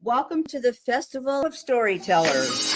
Welcome to the Festival of Storytellers.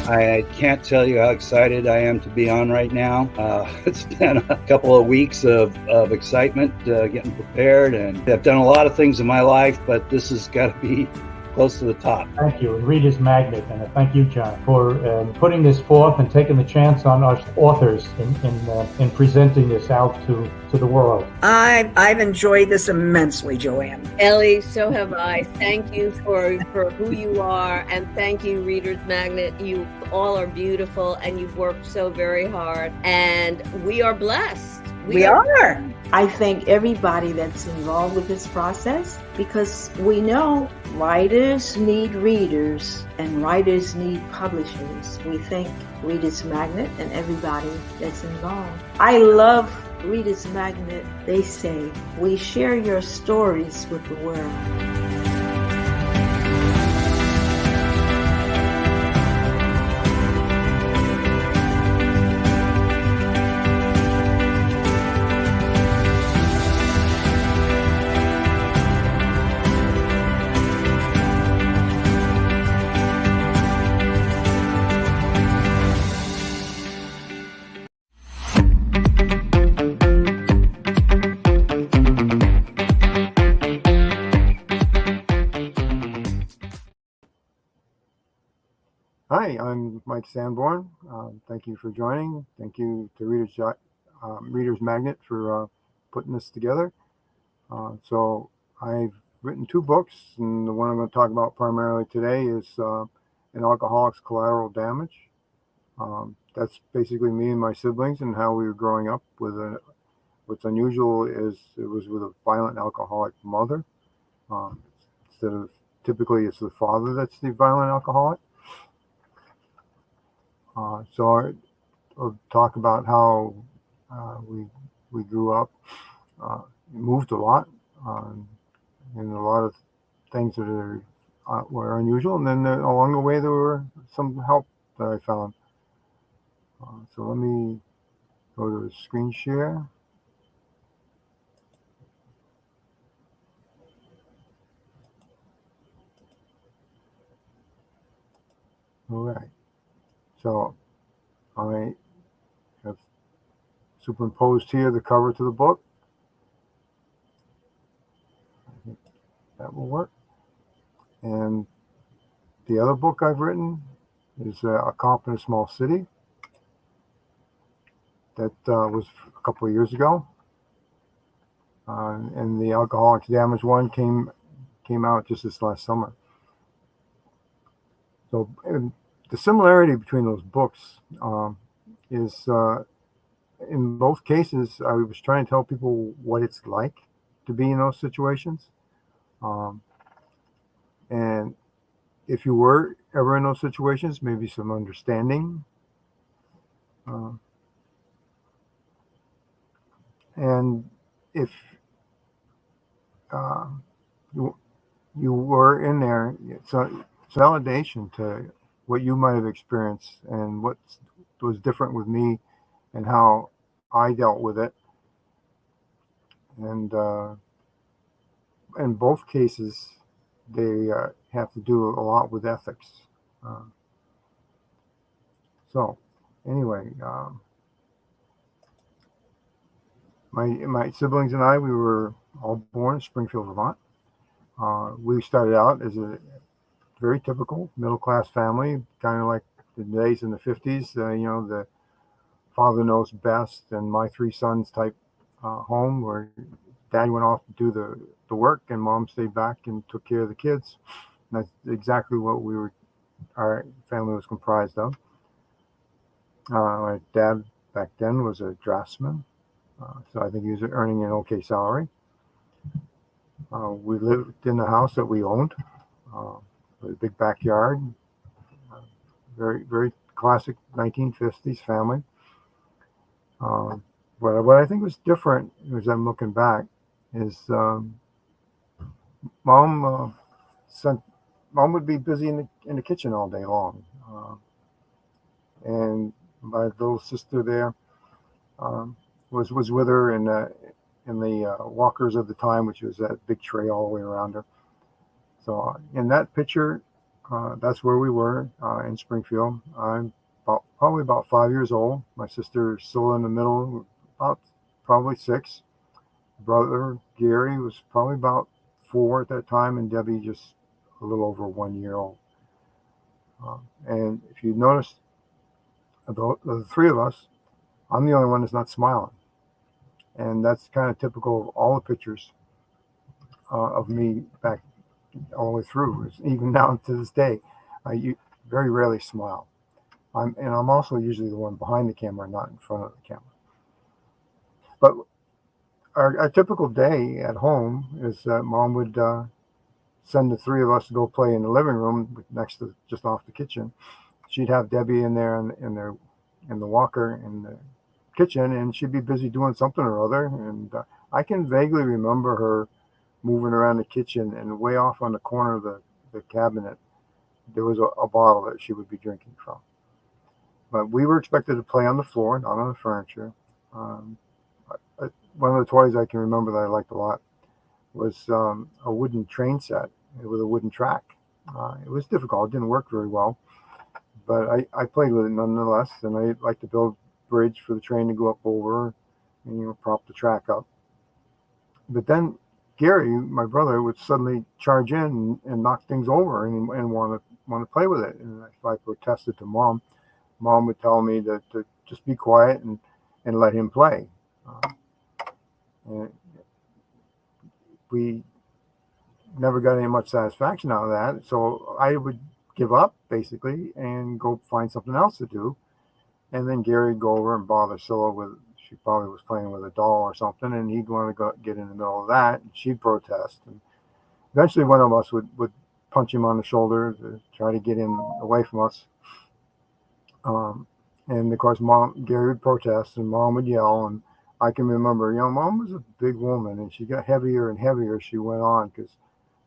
I can't tell you how excited I am to be on right now. It's been a couple of weeks of excitement, getting prepared, and I've done a lot of things in my life, but this has got to be close to the top. Thank you, Reader's Magnet, and thank you, John, for putting this forth and taking the chance on us authors in presenting this out to the world. I've enjoyed this immensely, Joanne. Ellie, so have I. Thank you for who you are, and thank you, Reader's Magnet. You all are beautiful, and you've worked so very hard, and we are blessed. We are. I thank everybody that's involved with this process, because we know writers need readers and writers need publishers. We thank Reader's Magnet and everybody that's involved. I love Reader's Magnet. They say, we share your stories with the world. Hi, I'm Mike SANBORN. Thank you for joining. Thank you to Reader's Magnet for putting this together. So I've written 2 books, and the one I'm going to talk about primarily today is An Alcoholic's Collateral Damage. That's basically me and my siblings and how we were growing up with what's unusual is it was with a violent alcoholic mother. Instead of typically it's the father that's the violent alcoholic. So I'll talk about how we grew up, moved a lot, and a lot of things that were unusual. And then along the way, there were some help that I found. So let me go to the screen share. All right. So I have superimposed here the cover to the book. I think that will work. And the other book I've written is A Cop in a Small City. That was a couple of years ago. And the Alcoholics Damage one came out just this last summer. So the similarity between those books is in both cases, I was trying to tell people what it's like to be in those situations. And if you were ever in those situations, maybe some understanding. And if you were in there, it's a validation to what you might have experienced and what was different with me and how I dealt with it. And in both cases, they have to do a lot with ethics. So anyway, my siblings and I, we were all born in Springfield, Vermont. We started out as a very typical middle-class family, kind of like the days in the 50s, the father knows best and my 3 sons type home where dad went off to do the work and mom stayed back and took care of the kids. And that's exactly what our family was comprised of. My dad back then was a draftsman, so I think he was earning an okay salary. We lived in the house that we owned, with a big backyard, very, very classic 1950s family. But what I think was different, as I'm looking back, is mom sent mom would be busy in the kitchen all day long, and my little sister there was with her in the walkers of the time, which was that big tray all the way around her. So in that picture, that's where we were in Springfield. I'm probably about 5 years old. My sister is still in the middle, about probably 6. Brother Gary was probably about 4 at that time, and Debbie just a little over 1 year old. And if you notice, of the 3 of us, I'm the only one that's not smiling, and that's kind of typical of all the pictures of me back all the way through. Even now to this day, I very rarely smile. I'm also usually the one behind the camera, not in front of the camera. But our typical day at home is that Mom would send the 3 of us to go play in the living room next to just off the kitchen. She'd have Debbie in there in the walker in the kitchen, and she'd be busy doing something or other. And I can vaguely remember her moving around the kitchen, and way off on the corner of the cabinet, there was a bottle that she would be drinking from. But we were expected to play on the floor, not on the furniture. One of the toys I can remember that I liked a lot was a wooden train set with a wooden track. It was difficult. It didn't work very well, but I played with it nonetheless, and I liked to build a bridge for the train to go up over and prop the track up. But then Gary, my brother, would suddenly charge in and knock things over and want to play with it. And if I protested to Mom would tell me to just be quiet and let him play. And we never got any much satisfaction out of that. So I would give up basically and go find something else to do. And then Gary would go over and bother Scylla with, she probably was playing with a doll or something, and he'd want to get in the middle of that, and she'd protest. And eventually one of us would punch him on the shoulder to try to get him away from us. And of course, Gary would protest, and Mom would yell. And I can remember, Mom was a big woman, and she got heavier and heavier as she went on, because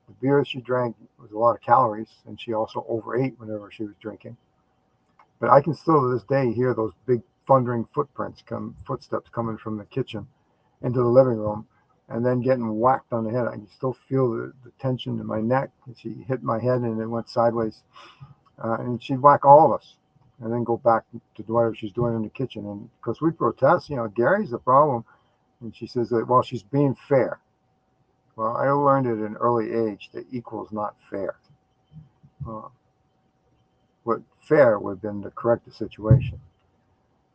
the beer she drank was a lot of calories, and she also overate whenever she was drinking. But I can still to this day hear those big thundering footsteps coming from the kitchen into the living room, and then getting whacked on the head. I can still feel the tension in my neck. And she hit my head, and it went sideways. And she'd whack all of us, and then go back to whatever she's doing in the kitchen. And because we protest, Gary's the problem. And she says that, well, she's being fair. Well, I learned at an early age that equal is not fair. What fair would have been to correct the situation.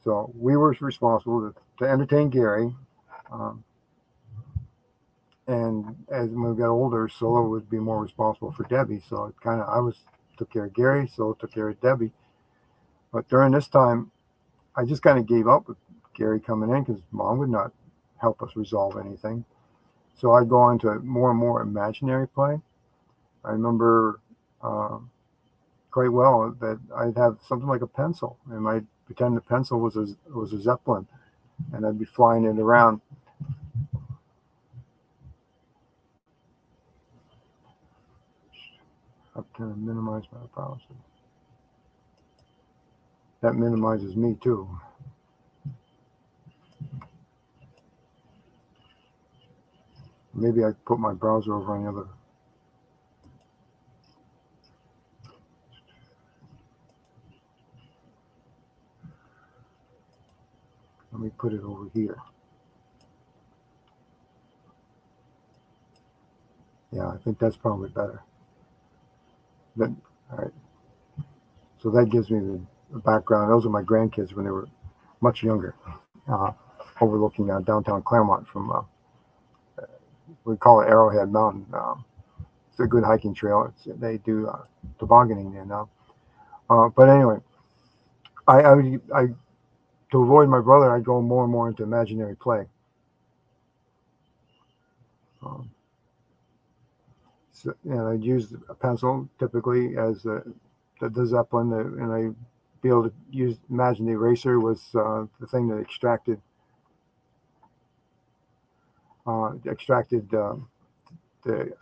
So we were responsible to entertain Gary. And as we got older, Scylla would be more responsible for Debbie. So it took care of Gary, Scylla took care of Debbie. But during this time, I just kind of gave up with Gary coming in, because Mom would not help us resolve anything. So I'd go on to more and more imaginary play. I remember quite well that I'd have something like a pencil, and I'd pretend the pencil was a Zeppelin, and I'd be flying it around. I'm going to minimize my privacy. That minimizes me too. Maybe I put my browser over on the other. Let me put it over here. Yeah, I think that's probably better. All right. So that gives me the background. Those are my grandkids when they were much younger, overlooking downtown Claremont from, we call it Arrowhead Mountain. It's a good hiking trail. They do tobogganing there now. But anyway, I to avoid my brother, I'd go more and more into imaginary play. So, I'd use a pencil typically as the Zeppelin, and I'd be able to imagine the eraser was the thing that extracted the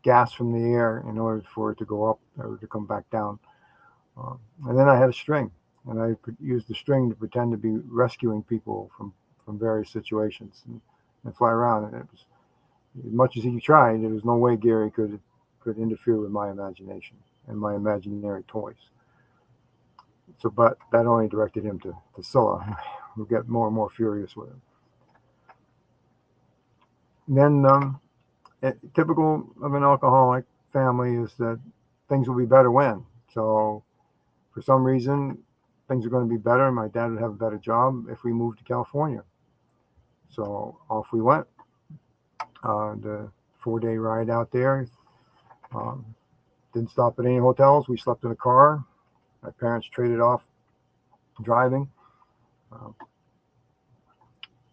gas from the air in order for it to go up or to come back down. And then I had a string, and I could use the string to pretend to be rescuing people from various situations and fly around. And it was, as much as he tried, there was no way Gary could interfere with my imagination and my imaginary toys. So, but that only directed him to Scylla, who get more and more furious with him. And then, typical of an alcoholic family is that things will be better when. So, for some reason, things are going to be better, and my dad would have a better job if we moved to California. So off we went. The 4-day ride out there. Didn't stop at any hotels. We slept in a car. My parents traded off driving.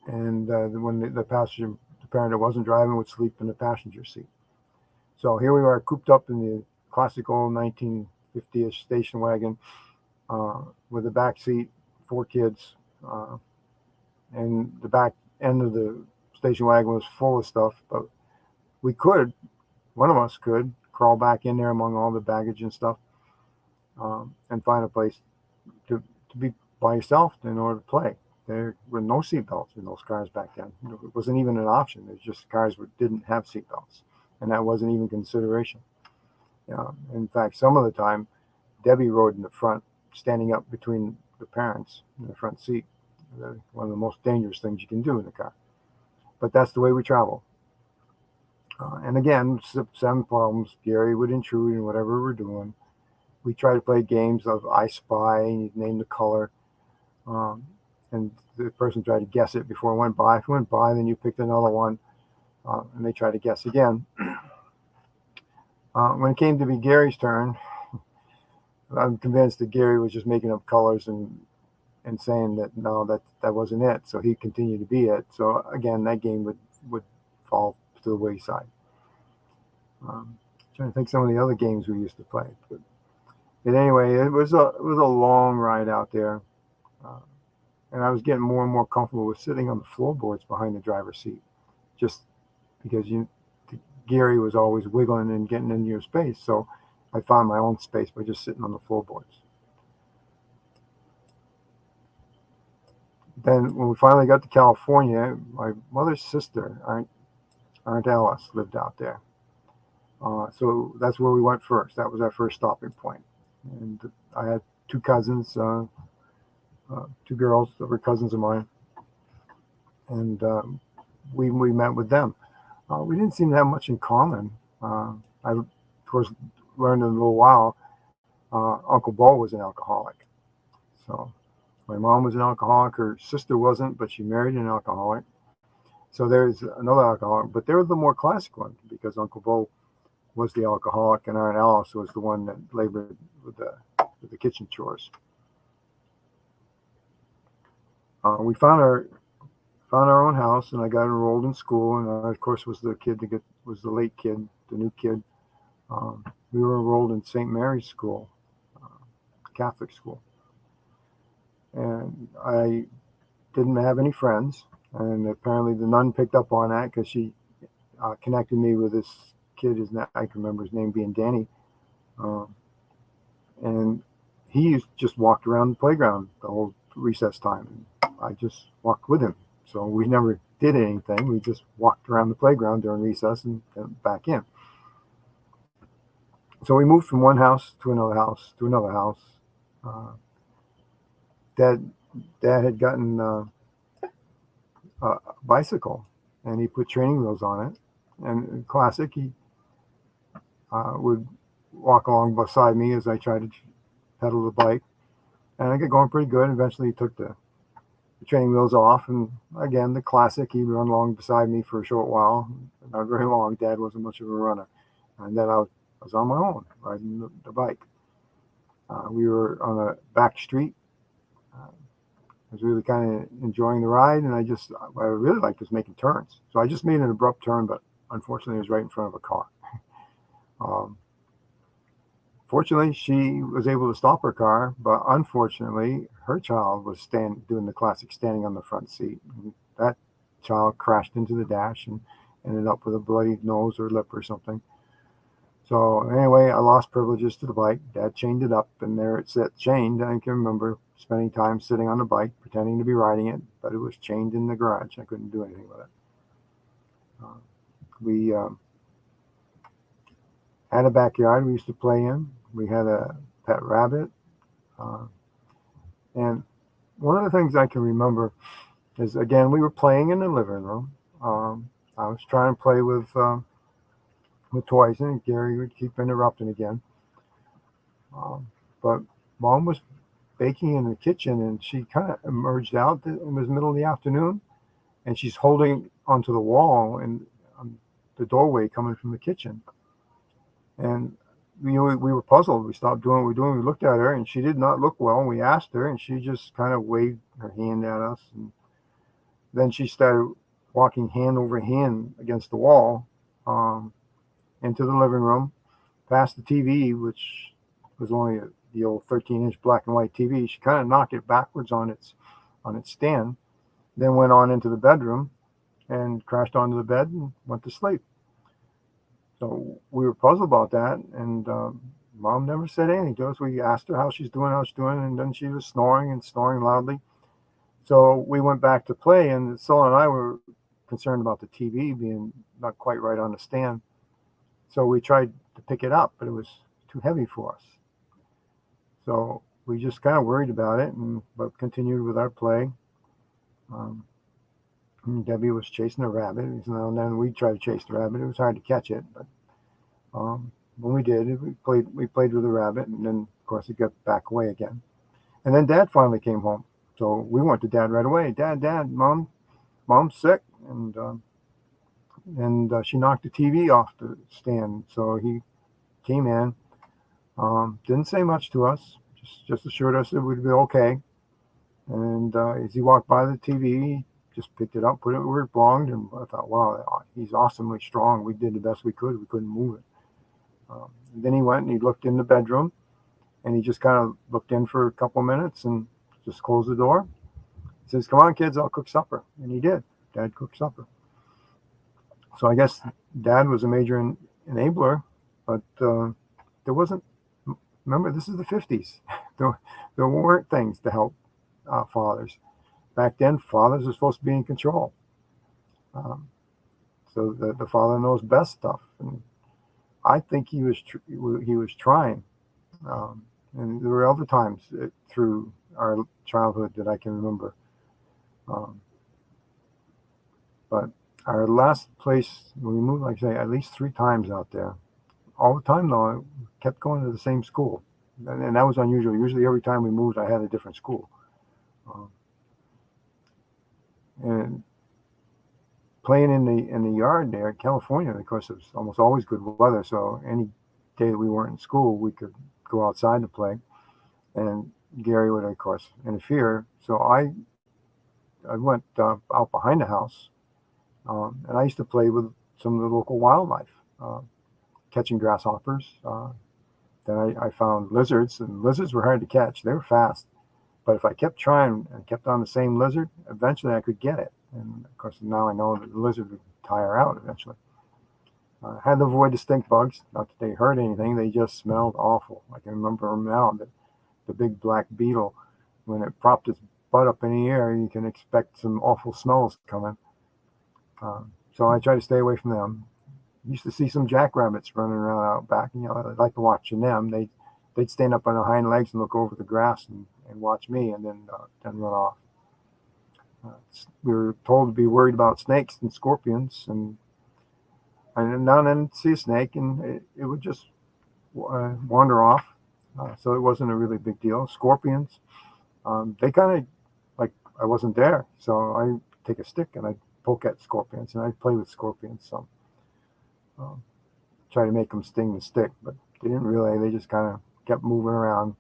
And when the parent that wasn't driving would sleep in the passenger seat. So here we are, cooped up in the classical 1950-ish station wagon with a back seat, 4 kids, and the back end of the station wagon was full of stuff. But one of us could crawl back in there among all the baggage and stuff, and find a place to be by yourself in order to play. There were no seatbelts in those cars back then. It wasn't even an option. It was just cars that didn't have seatbelts, and that wasn't even consideration. In fact, some of the time, Debbie rode in the front, standing up between the parents in the front seat. One of the most dangerous things you can do in a car. But that's the way we travel. And again, some problems. Gary would intrude in whatever we're doing. We try to play games of I Spy, and you'd name the color. And the person tried to guess it before it went by. If it went by, then you picked another one, and they tried to guess again. When it came to be Gary's turn, I'm convinced that Gary was just making up colors and saying that no, that wasn't it. So he continued to be it. So again, that game would fall to the wayside. Trying to think some of the other games we used to play. But anyway, it was a long ride out there, and I was getting more and more comfortable with sitting on the floorboards behind the driver's seat, just because Gary was always wiggling and getting into your space. So I found my own space by just sitting on the floorboards. Then when we finally got to California, my mother's sister, Aunt Alice, lived out there. So that's where we went first. That was our first stopping point. And I had 2 cousins, 2 girls that were cousins of mine. And we met with them. We didn't seem to have much in common. I, of course, learned in a little while, Uncle Bo was an alcoholic. So my mom was an alcoholic. Her sister wasn't, but she married an alcoholic. So there's another alcoholic, but they were the more classic one because Uncle Bo was the alcoholic and Aunt Alice was the one that labored with the kitchen chores. We found our own house, and I got enrolled in school, and I, of course, was the late kid, the new kid. We were enrolled in St. Mary's School, Catholic school, and I didn't have any friends. And apparently the nun picked up on that because she connected me with this kid. I can remember his name being Danny. And he just walked around the playground the whole recess time. And I just walked with him. So we never did anything. We just walked around the playground during recess and back in. So we moved from one house to another house to another house. Dad had gotten a bicycle, and he put training wheels on it. And classic, he would walk along beside me as I tried to pedal the bike, and I got going pretty good. Eventually, he took the training wheels off, and again, the classic, he'd run along beside me for a short while, not very long. Dad wasn't much of a runner, and then I was on my own riding the bike. We were on a back street. I was really kind of enjoying the ride, and what I really liked was making turns. So I just made an abrupt turn, but unfortunately it was right in front of a car. Um, Fortunately, she was able to stop her car, but unfortunately, her child was doing the classic standing on the front seat. And that child crashed into the dash and ended up with a bloody nose or lip or something. So anyway, I lost privileges to the bike. Dad chained it up, and there it sat chained. I can remember spending time sitting on the bike, pretending to be riding it, but it was chained in the garage. I couldn't do anything with it. We had a backyard we used to play in. We had a pet rabbit. Uh, and one of the things I can remember is, again, we were playing in the living room. I was trying to play with toys, and Gary would keep interrupting again. But Mom was baking in the kitchen, and she kind of emerged out. It was middle of the afternoon, and she's holding onto the wall and the doorway coming from the kitchen. And we were puzzled. We stopped doing what we were doing. We looked at her, and she did not look well. And we asked her, and she just kind of waved her hand at us. And then she started walking hand over hand against the wall into the living room, past the TV, which was only the old 13-inch black and white TV. She kind of knocked it backwards on its stand, then went on into the bedroom and crashed onto the bed and went to sleep. So we were puzzled about that, and Mom never said anything to us. We asked her how she's doing, and then she was snoring and snoring loudly. So we went back to play, and Sil and I were concerned about the TV being not quite right on the stand. So we tried to pick it up, but it was too heavy for us. So we just kind of worried about it, but continued with our play. Debbie was chasing a rabbit. Now and then we'd try to chase the rabbit. It was hard to catch it, but when we did, we played with the rabbit, and then of course it got back away again. And then Dad finally came home, so we went to Dad right away. Dad, Mom's sick, and she knocked the TV off the stand. So he came in, didn't say much to us, just assured us it would be okay. And as he walked by the TV, just picked it up, put it where it belonged, and I thought, wow, he's awesomely strong. We did the best we could. We couldn't move it. Then he went and he looked in the bedroom, and he just kind of looked in for a couple of minutes and just closed the door. He says, "Come on, kids, I'll cook supper." And he did. Dad cooked supper. So I guess Dad was a major enabler, but there wasn't, remember, this is the 50s. There weren't things to help fathers. Back then, fathers were supposed to be in control. So the father knows best stuff. And I think he was trying. And there were other times through our childhood that I can remember. But our last place, we moved, like I say, at least 3 times out there. All the time, though, I kept going to the same school. And that was unusual. Usually every time we moved, I had a different school. And playing in the yard there in California, of course, it was almost always good weather. So any day that we weren't in school, we could go outside to play. And Gary would, of course, interfere. So I went out behind the house, and I used to play with some of the local wildlife, catching grasshoppers. Then I found lizards, and lizards were hard to catch. They were fast. But if I kept trying and kept on the same lizard, eventually I could get it. And of course, now I know that the lizard would tire out eventually. I had to avoid the stink bugs. Not that they hurt anything, they just smelled awful. I can remember now that the big black beetle, when it propped its butt up in the air, you can expect some awful smells coming. So I try to stay away from them. Used to see some jackrabbits running around out back. I like to watching them. They'd stand up on their hind legs and look over the grass and watch me, and then run off. We were told to be worried about snakes and scorpions, and now and then see a snake, and it would just wander off. So it wasn't a really big deal. Scorpions, they kind of, like, I wasn't there, so I take a stick and I poke at scorpions, and I play with scorpions some. Try to make them sting the stick, but they didn't really. They just kind of kept moving around.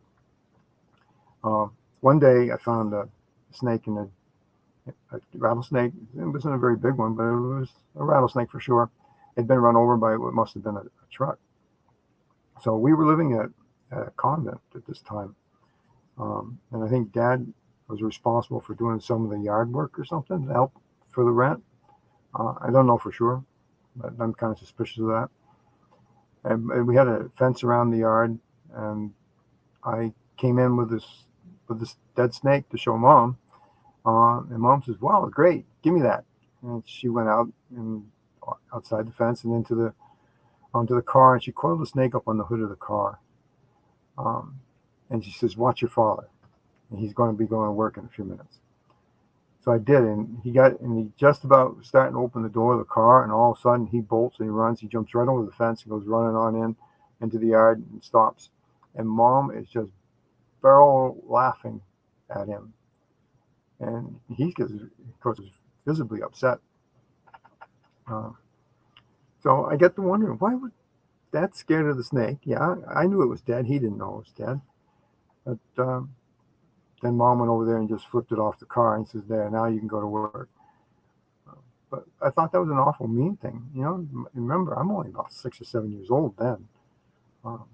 One day I found a snake in a rattlesnake. It wasn't a very big one, but it was a rattlesnake for sure. It'd been run over by what must have been a truck. So we were living at a convent at this time. And I think Dad was responsible for doing some of the yard work or something to help for the rent. I don't know for sure, but I'm kind of suspicious of that. And we had a fence around the yard, and I came in with this dead snake to show Mom. And Mom says, "Wow, great, give me that." And she went out and outside the fence and onto the car, and she coiled the snake up on the hood of the car. And she says, "Watch your father, and he's going to be going to work in a few minutes." So I did, and he just about starting to open the door of the car, and all of a sudden he bolts and he runs. He jumps right over the fence and goes running on into the yard and stops. And Mom is just barrel laughing at him, and he gets, of course, visibly upset. So I get to wondering, why would Dad scared of the snake? Yeah, I knew it was dead. He didn't know it was dead. But then Mom went over there and just flipped it off the car and says, "There, now you can go to work." But I thought that was an awful mean thing. Remember, I'm only about 6 or 7 years old then. Um,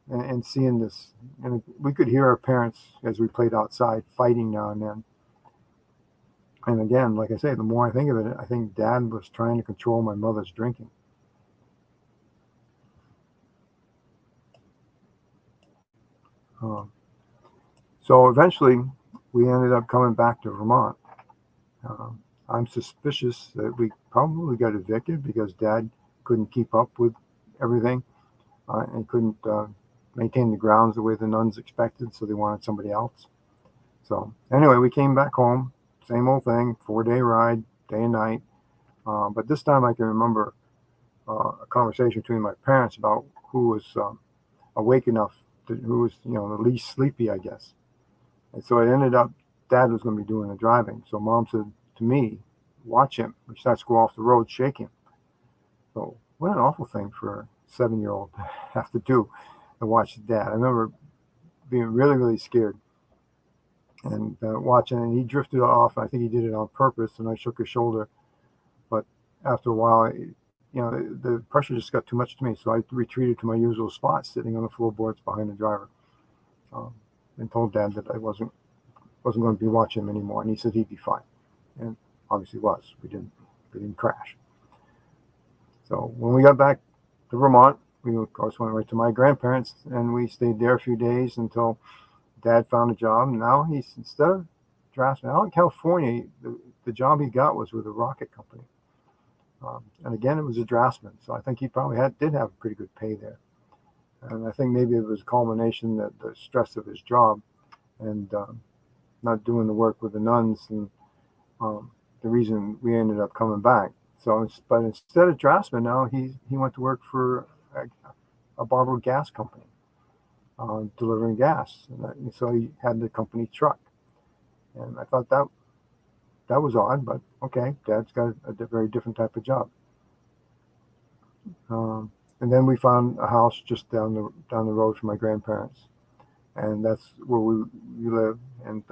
and seeing this, and we could hear our parents as we played outside fighting now and then. And again, like I say, the more I think of it, I think Dad was trying to control my mother's drinking. So eventually, we ended up coming back to Vermont. I'm suspicious that we probably got evicted because Dad couldn't keep up with everything and couldn't maintain the grounds the way the nuns expected, so they wanted somebody else. So anyway, we came back home, same old thing, 4-day ride, day and night. But this time I can remember a conversation between my parents about who was awake enough, who was the least sleepy, I guess. And so it ended up Dad was going to be doing the driving. So Mom said to me, "Watch him. He starts to go off the road, shake him." So what an awful thing for a 7-year-old to have to do, to watch Dad. I remember being really, really scared and watching, and he drifted off. I think he did it on purpose, and I shook his shoulder. But after a while, the pressure just got too much to me, so I retreated to my usual spot, sitting on the floorboards behind the driver, and told Dad that I wasn't going to be watching him anymore, and he said he'd be fine, and obviously was. We didn't crash. So when we got back to Vermont, we of course went right to my grandparents, and we stayed there a few days until Dad found a job. And now he's, instead of draftsman out in California, the job he got was with a rocket company. And again, it was a draftsman, so I think he probably did have pretty good pay there. And I think maybe it was a culmination that the stress of his job and not doing the work with the nuns, and the reason we ended up coming back. So, but instead of draftsman, now he went to work for a bottled gas company, delivering gas. And so he had the company truck, and I thought that was odd, but okay, Dad's got a very different type of job. And then we found a house just down the road from my grandparents, and that's where we live. And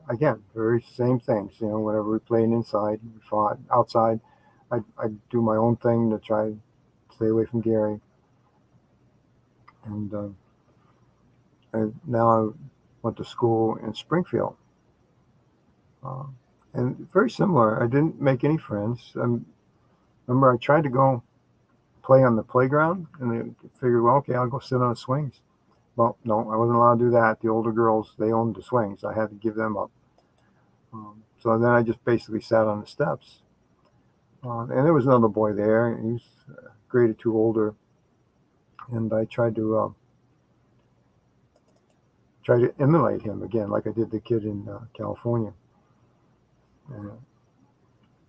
again, very same things. Whenever we played inside, we fought outside. I'd do my own thing to try to stay away from Gary. And now I went to school in Springfield. And very similar. I didn't make any friends. Remember, I tried to go play on the playground, and I figured, well, okay, I'll go sit on the swings. Well, no, I wasn't allowed to do that. The older girls, they owned the swings. I had to give them up. So then I just basically sat on the steps. And there was another boy there. He was a grade or two older. And I tried to emulate him again, like I did the kid in California.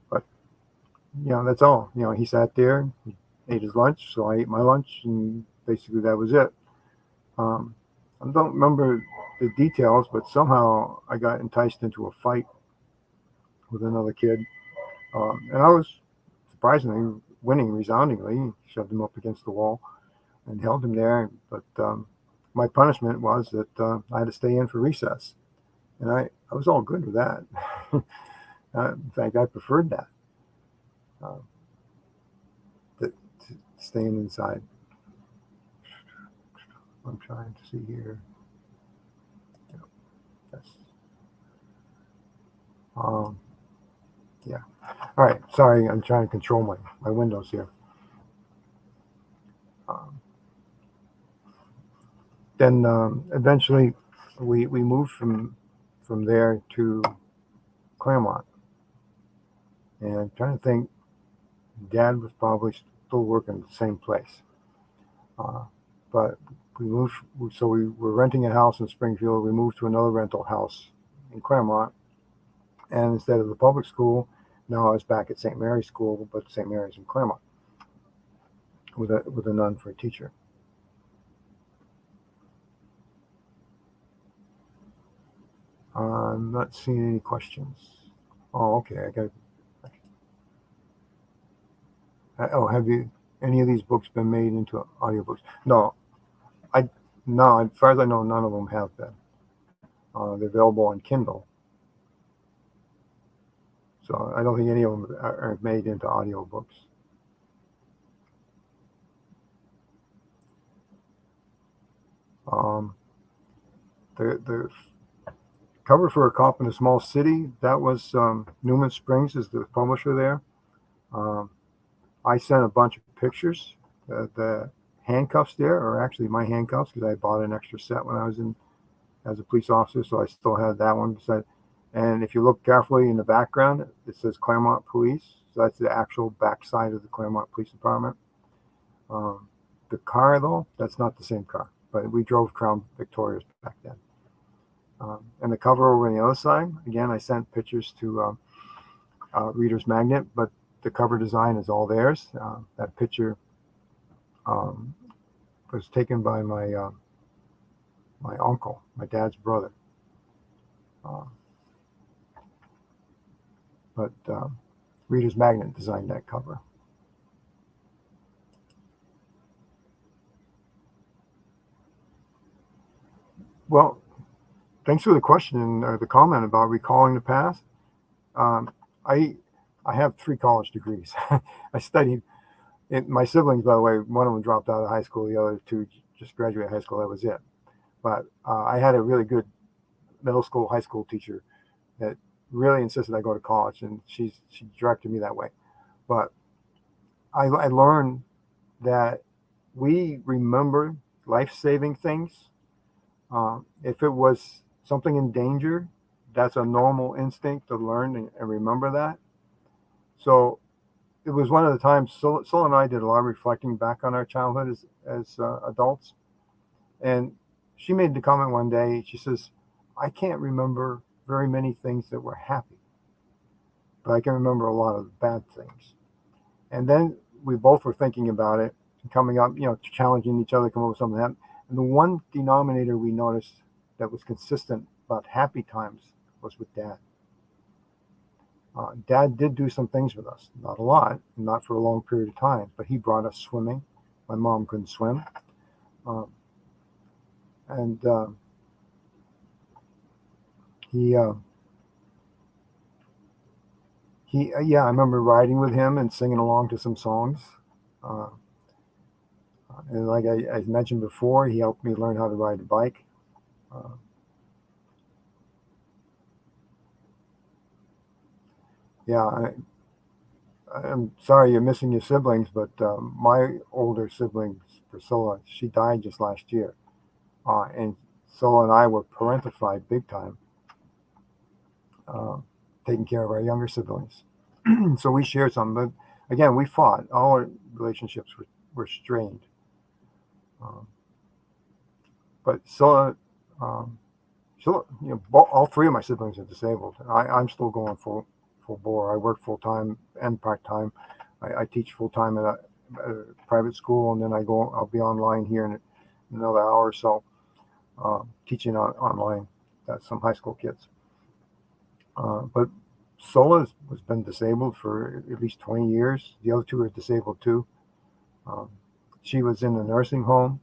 But that's all. He sat there, he ate his lunch, so I ate my lunch, and basically that was it. I don't remember the details, but somehow I got enticed into a fight with another kid, and I was surprisingly winning resoundingly. Shoved him up against the wall and held him there. But my punishment was that I had to stay in for recess, and I was all good with that. In fact, I preferred that, staying inside. I'm trying to see here. Yes. Yeah. All right. Sorry, I'm trying to control my windows here. Then eventually we moved from there to Claremont. And I'm trying to think, Dad was probably still working at the same place. But we moved, so we were renting a house in Springfield. We moved to another rental house in Claremont. And instead of the public school, now I was back at St. Mary's School, but St. Mary's in Claremont with a nun for a teacher. I'm not seeing any questions. Oh, okay. I got. Oh, have any of these books been made into audiobooks? No, no. As far as I know, none of them have been. They're available on Kindle, so I don't think any of them are made into audiobooks. The cover for A Cop in a Small City, that was Newman Springs is the publisher there. I sent a bunch of pictures. The handcuffs there are actually my handcuffs because I bought an extra set when I was in as a police officer, so I still had that one. And if you look carefully in the background, it says Claremont Police. So that's the actual backside of the Claremont Police Department. The car, though, that's not the same car, but we drove Crown Victorias back then. And the cover over on the other side, again, I sent pictures to Reader's Magnet, but the cover design is all theirs. That picture was taken by my uncle, my dad's brother. But Reader's Magnet designed that cover. Well, thanks for the question or the comment about recalling the past. I have 3 college degrees. I studied. My siblings, by the way, one of them dropped out of high school. The other 2 just graduated high school. That was it. But I had a really good middle school, high school teacher that really insisted I go to college, and she directed me that way. But I learned that we remember life-saving things. If it was something in danger, that's a normal instinct to learn and remember that. So it was one of the times Sol and I did a lot of reflecting back on our childhood as adults. And she made the comment one day, she says, I can't remember very many things that were happy, but I can remember a lot of bad things. And then we both were thinking about it and coming up, challenging each other to come up with something. And the one denominator we noticed that was consistent about happy times was with Dad. Dad did do some things with us, not a lot, not for a long period of time, but he brought us swimming. My mom couldn't swim. I remember riding with him and singing along to some songs. And like I mentioned before, he helped me learn how to ride a bike. I'm sorry you're missing your siblings, but my older sibling, Priscilla, she died just last year. And Sola and I were parentified big time, taking care of our younger siblings. So we shared some, but again, we fought. All our relationships were strained. But Sola, all 3 of my siblings are disabled. I'm still going full bore. I work full time and part time. I teach full time at a private school, and then I'll be online here in another hour or so, teaching online some high school kids. But Sola has been disabled for at least 20 years. The other 2 are disabled too. She was in a nursing home.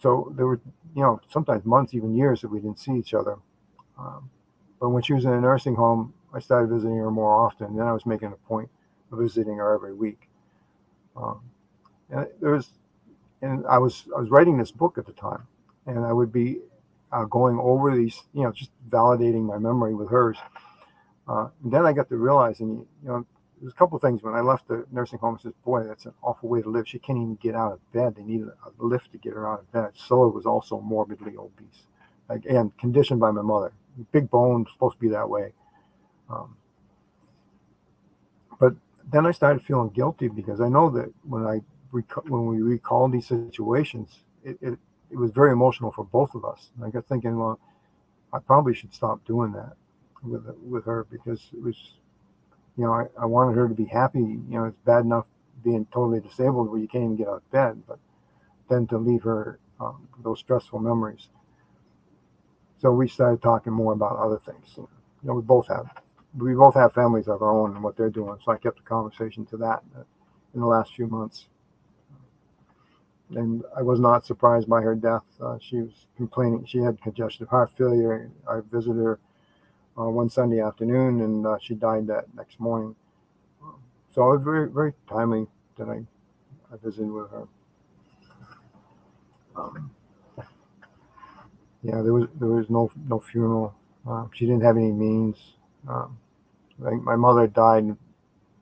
So there were, sometimes months, even years that we didn't see each other. But when she was in a nursing home, I started visiting her more often. Then I was making a point of visiting her every week. And there was and I was writing this book at the time, and I would be going over these, just validating my memory with hers. And then I got to realizing, there's a couple of things when I left the nursing home. I said, boy, that's an awful way to live. She can't even get out of bed. They needed a lift to get her out of bed. Scylla was also morbidly obese, and conditioned by my mother. Big bone, supposed to be that way. But then I started feeling guilty because I know that when we recalled these situations, it was very emotional for both of us. And I got thinking, well, I probably should stop doing that with her, because it was, I wanted her to be happy. It's bad enough being totally disabled where you can't even get out of bed, but then to leave her those stressful memories. So we started talking more about other things. We both have families of our own and what they're doing. So I kept the conversation to that in the last few months. And I was not surprised by her death. She was complaining. She had congestive heart failure. I visited her one Sunday afternoon, and she died that next morning. So it was very, very timely that I visited with her. There was no funeral. She didn't have any means. My mother died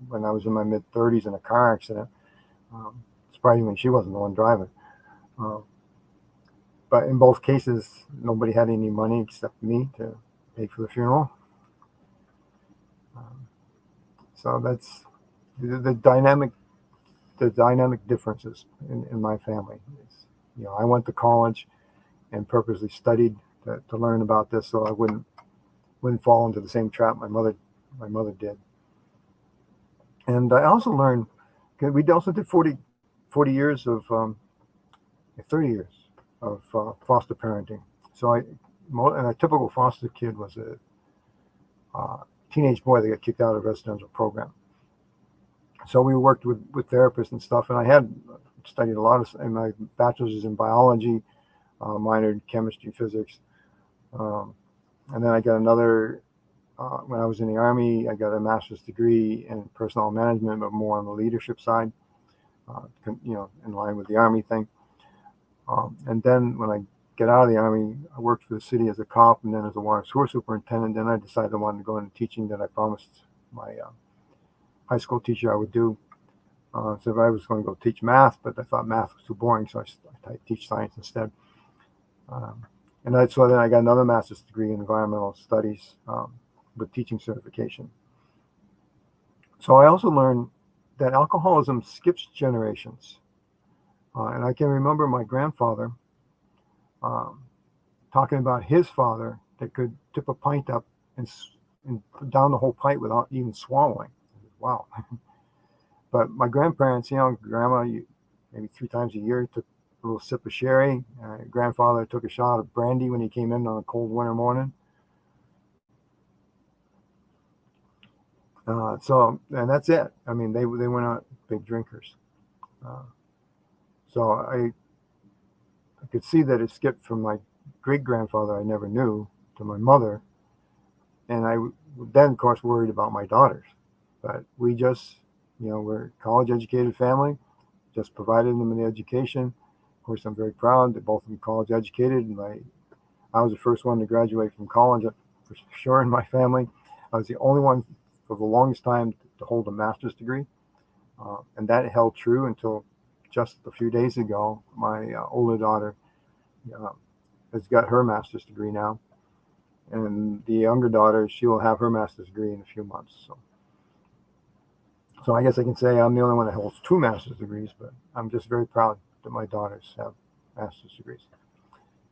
when I was in my mid-30s in a car accident. Surprisingly, she wasn't the one driving. But in both cases, nobody had any money except me to pay for the funeral. So that's the dynamic differences in my family. I went to college and purposely studied to learn about this so I wouldn't fall into the same trap my mother did. And I also learned, we also did 40 years of 30 years of foster parenting. So and a typical foster kid was a teenage boy that got kicked out of a residential program. So we worked with therapists and stuff, and I had studied a lot and my bachelor's is in biology, minored in chemistry, physics, and then I got another. When I was in the Army, I got a master's degree in personnel management, but more on the leadership side, in line with the Army thing. And then when I get out of the Army, I worked for the city as a cop and then as a water sewer superintendent. Then I decided I wanted to go into teaching that I promised my high school teacher I would do. So I was going to go teach math, but I thought math was too boring, so I teach science instead. So then I got another master's degree in environmental studies with teaching certification. So I also learned that alcoholism skips generations. And I can remember my grandfather talking about his father that could tip a pint up and down the whole pint without even swallowing. Wow. But my grandparents, grandma, maybe 3 times a year, took a little sip of sherry. Grandfather took a shot of brandy when he came in on a cold winter morning. And that's it. I mean, they were not big drinkers. So I could see that it skipped from my great grandfather I never knew to my mother, and I then of course worried about my daughters. But we just, we're a college educated family, just provided them an education. Of course, I'm very proud that both of them college educated, and I was the first one to graduate from college for sure in my family. I was the only one for the longest time to hold a master's degree, and that held true until just a few days ago. My older daughter has got her master's degree now, and the younger daughter, she will have her master's degree in a few months. So I guess I can say I'm the only one that holds 2 master's degrees, but I'm just very proud that my daughters have master's degrees.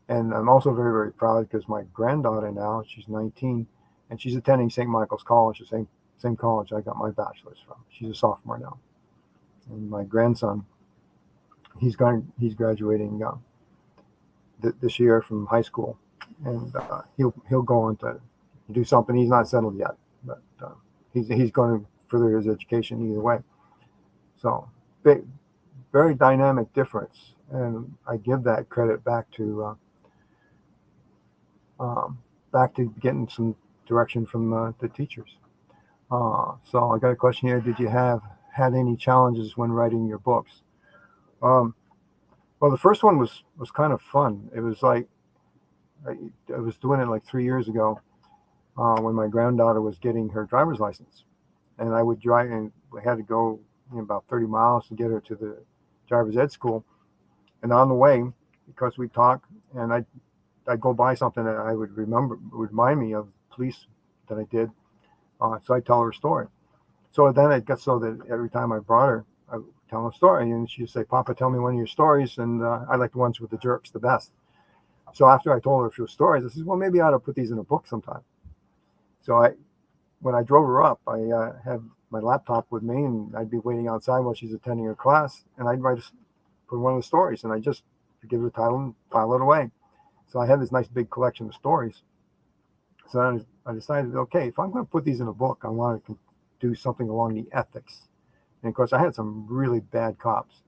And I'm also very, very proud because my granddaughter now, she's 19, and she's attending St. Michael's College, the same college I got my bachelor's from. She's a sophomore now. And my grandson, he's graduating this year from high school, and he'll go on to do something. He's not settled yet, but he's going to further his education either way. So very dynamic difference, and I give that credit back to getting some direction from the teachers. So I got a question here. Did you had any challenges when writing your books? Well, the first one was kind of fun. It was like I was doing it like 3 years ago when my granddaughter was getting her driver's license, and I would drive, and we had to go about 30 miles to get her to the driver's ed school. And on the way, because we talk, and I'd go by something that I would would remind me of police that I did. So I'd tell her a story. So then it got so that every time I brought her, I would tell her a story, and she'd say, "Papa, tell me one of your stories," and I like the ones with the jerks the best. So after I told her a few stories, I said, "Well, maybe I ought to put these in a book sometime." So when I drove her up, I had my laptop with me, and I'd be waiting outside while she's attending her class, and I'd put one of the stories, and I just give her the title and file it away. So I had this nice big collection of stories. So I decided, okay, if I'm going to put these in a book, I want to do something along the ethics. And of course, I had some really bad cops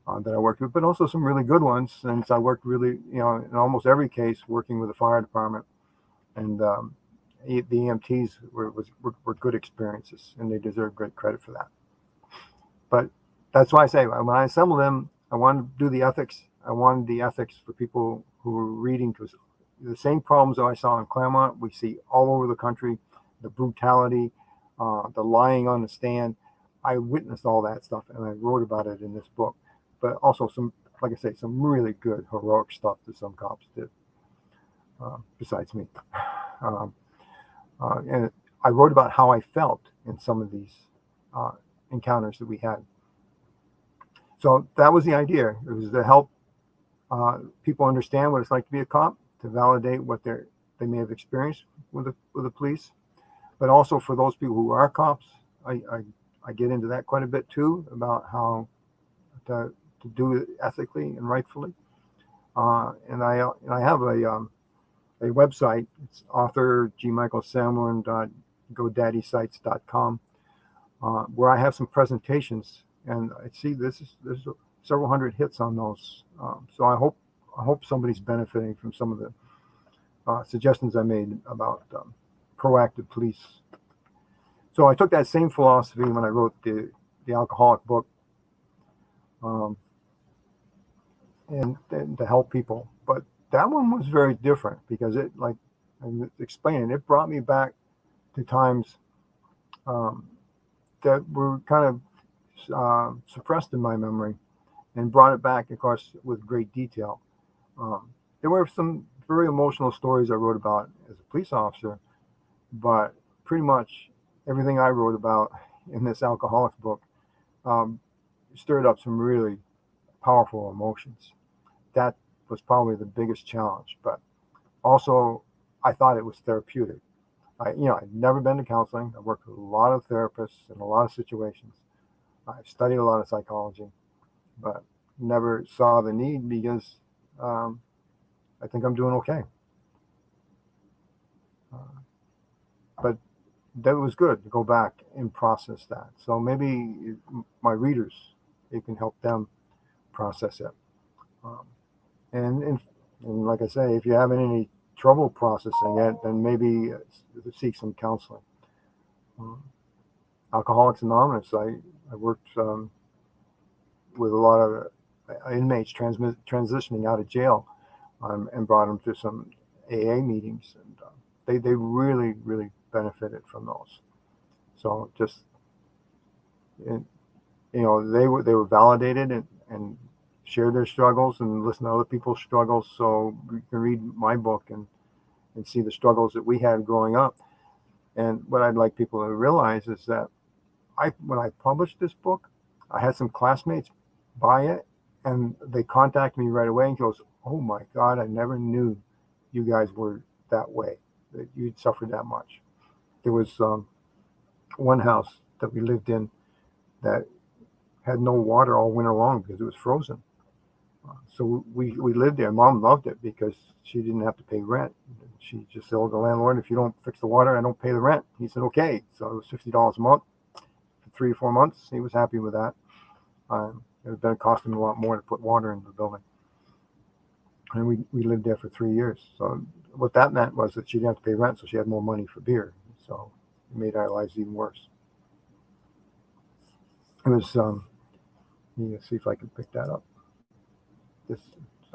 that I worked with, but also some really good ones. Since I worked really, in almost every case, working with the fire department, and the EMTs were good experiences, and they deserve great credit for that. But that's why I say when I assemble them, I wanted to do the ethics. I wanted the ethics for people who were reading, because the same problems that I saw in Claremont, we see all over the country. The brutality, the lying on the stand. I witnessed all that stuff, and I wrote about it in this book. But also some, like I say, some really good heroic stuff that some cops did, besides me. And I wrote about how I felt in some of these encounters that we had. So that was the idea. It was to help people understand what it's like to be a cop, to validate what they may have experienced with the police, but also for those people who are cops. I get into that quite a bit too, about how to do it ethically and rightfully. And I have a website. It's author gmichaelsanborn.godaddysite.com, where I have some presentations, and I see there's several hundred hits on those. So I hope somebody's benefiting from some of the suggestions I made about proactive police. So I took that same philosophy when I wrote the alcoholic book, and to help people. But that one was very different because it, like I'm explaining, it brought me back to times that were kind of suppressed in my memory, and brought it back, of course, with great detail. There were some very emotional stories I wrote about as a police officer, but pretty much everything I wrote about in this alcoholics book stirred up some really powerful emotions. That was probably the biggest challenge, but also I thought it was therapeutic. I'd never been to counseling. I worked with a lot of therapists in a lot of situations. I've studied a lot of psychology, but never saw the need because I think I'm doing okay. But that was good to go back and process that. So maybe my readers, it can help them process it. And like I say, if you're having any trouble processing it, then maybe seek some counseling. Alcoholics Anonymous, I worked with a lot of inmates transitioning out of jail, and brought them to some AA meetings, and they really, really benefited from those. So just, they were validated and shared their struggles and listen to other people's struggles. So you can read my book and see the struggles that we had growing up. And what I'd like people to realize is that when I published this book, I had some classmates buy it, and they contacted me right away and goes, "Oh my God, I never knew you guys were that way, that you'd suffered that much." There was one house that we lived in that had no water all winter long because it was frozen. So we lived there. Mom loved it because she didn't have to pay rent. She just told the landlord, "If you don't fix the water, I don't pay the rent." He said, "Okay." So it was $50 a month for 3 or 4 months. He was happy with that. It had been costing him a lot more to put water in the building. And we lived there for 3 years. So what that meant was that she didn't have to pay rent, so she had more money for beer. So it made our lives even worse. It was, let me see if I can pick that up. this.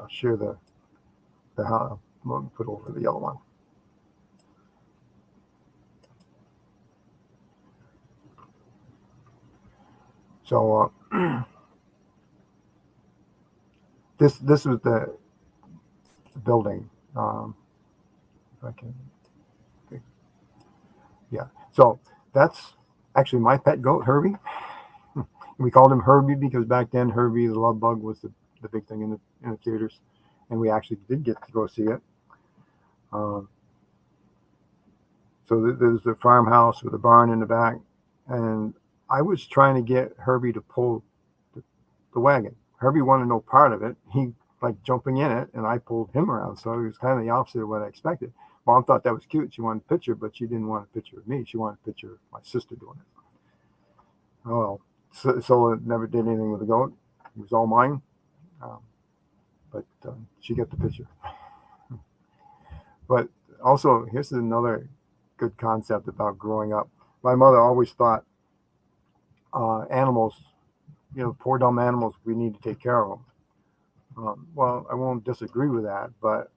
I'll share the how. Let me put over the yellow one. So this was the building. If I can, yeah. So that's actually my pet goat, Herbie. We called him Herbie because back then Herbie the Love Bug was the big thing in the theaters, and we actually did get to go see it. So there's the farmhouse with a barn in the back, and I was trying to get Herbie to pull the wagon. Herbie wanted no part of it. He like jumping in it, and I pulled him around. So it was kind of the opposite of what I expected. Mom thought that was cute. She wanted a picture, but she didn't want a picture of me. She wanted a picture of my sister doing it. Oh, so it never did anything with the goat. It was all mine. But she got the picture. But also, here's another good concept about growing up. My mother always thought animals, poor dumb animals, we need to take care of them. Well, I won't disagree with that, but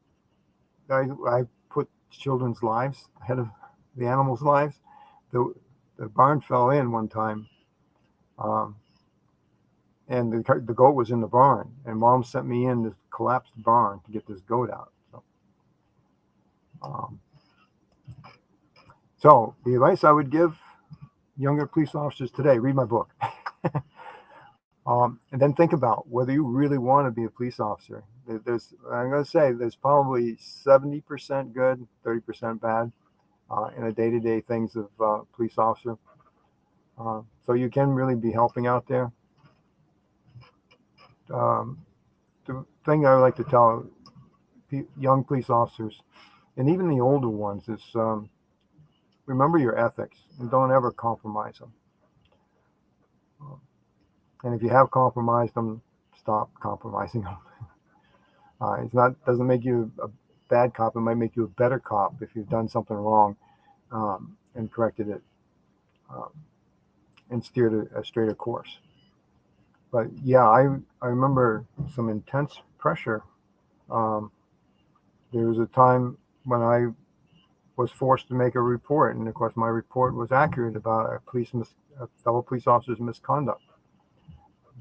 I put children's lives ahead of the animals' lives. The barn fell in one time, and the goat was in the barn, and Mom sent me in this collapsed barn to get this goat out. So the advice I would give younger police officers today: read my book. And then think about whether you really want to be a police officer. I'm going to say there's probably 70% good, 30% bad in the day-to-day things of police officer. So you can really be helping out there. The thing I would like to tell young police officers, and even the older ones, is remember your ethics and don't ever compromise them. And if you have compromised them, stop compromising them. Doesn't make you a bad cop. It might make you a better cop if you've done something wrong and corrected it and steered a straighter course. But yeah, I remember some intense pressure. There was a time when I was forced to make a report, and of course my report was accurate about a fellow police officer's misconduct.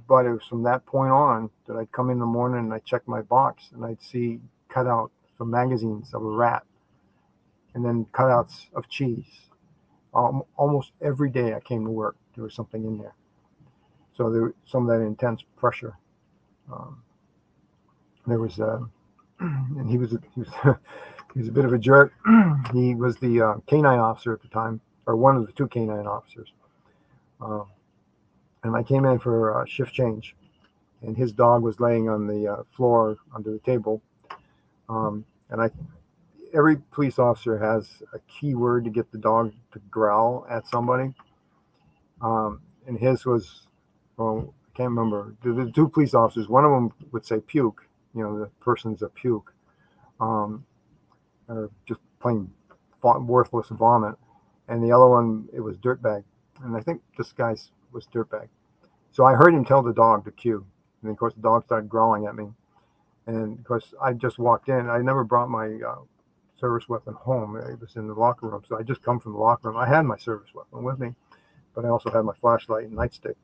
But it was from that point on that I'd come in the morning and I'd check my box and I'd see cutouts from magazines of a rat and then cutouts of cheese. Almost every day I came to work, there was something in there. So there was some of that intense pressure. There was, and he was a bit of a jerk. He was the canine officer at the time, or one of the two canine officers. And I came in for a shift change, and his dog was laying on the floor under the table. And every police officer has a key word to get the dog to growl at somebody. And his was, well, I can't remember. The two police officers, one of them would say puke, the person's a puke, or just plain worthless vomit. And the other one, it was dirtbag. And I think this guy's was dirtbag. So I heard him tell the dog to cue. And of course, the dog started growling at me. And of course, I just walked in. I never brought my service weapon home. It was in the locker room. So I just come from the locker room. I had my service weapon with me, but I also had my flashlight and nightstick.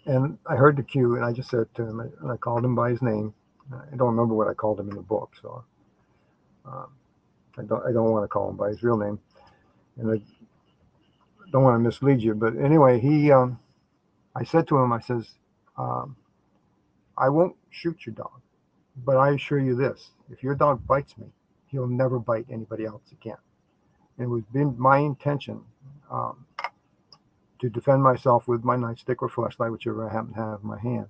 And I heard the cue, and I just said to him, and I called him by his name. I don't remember what I called him in the book, so I don't want to call him by his real name. And I don't want to mislead you, but anyway, I said to him, I says, I won't shoot your dog, but I assure you this: if your dog bites me, he'll never bite anybody else again. And it was been my intention to defend myself with my nightstick or flashlight, whichever I happen to have in my hand.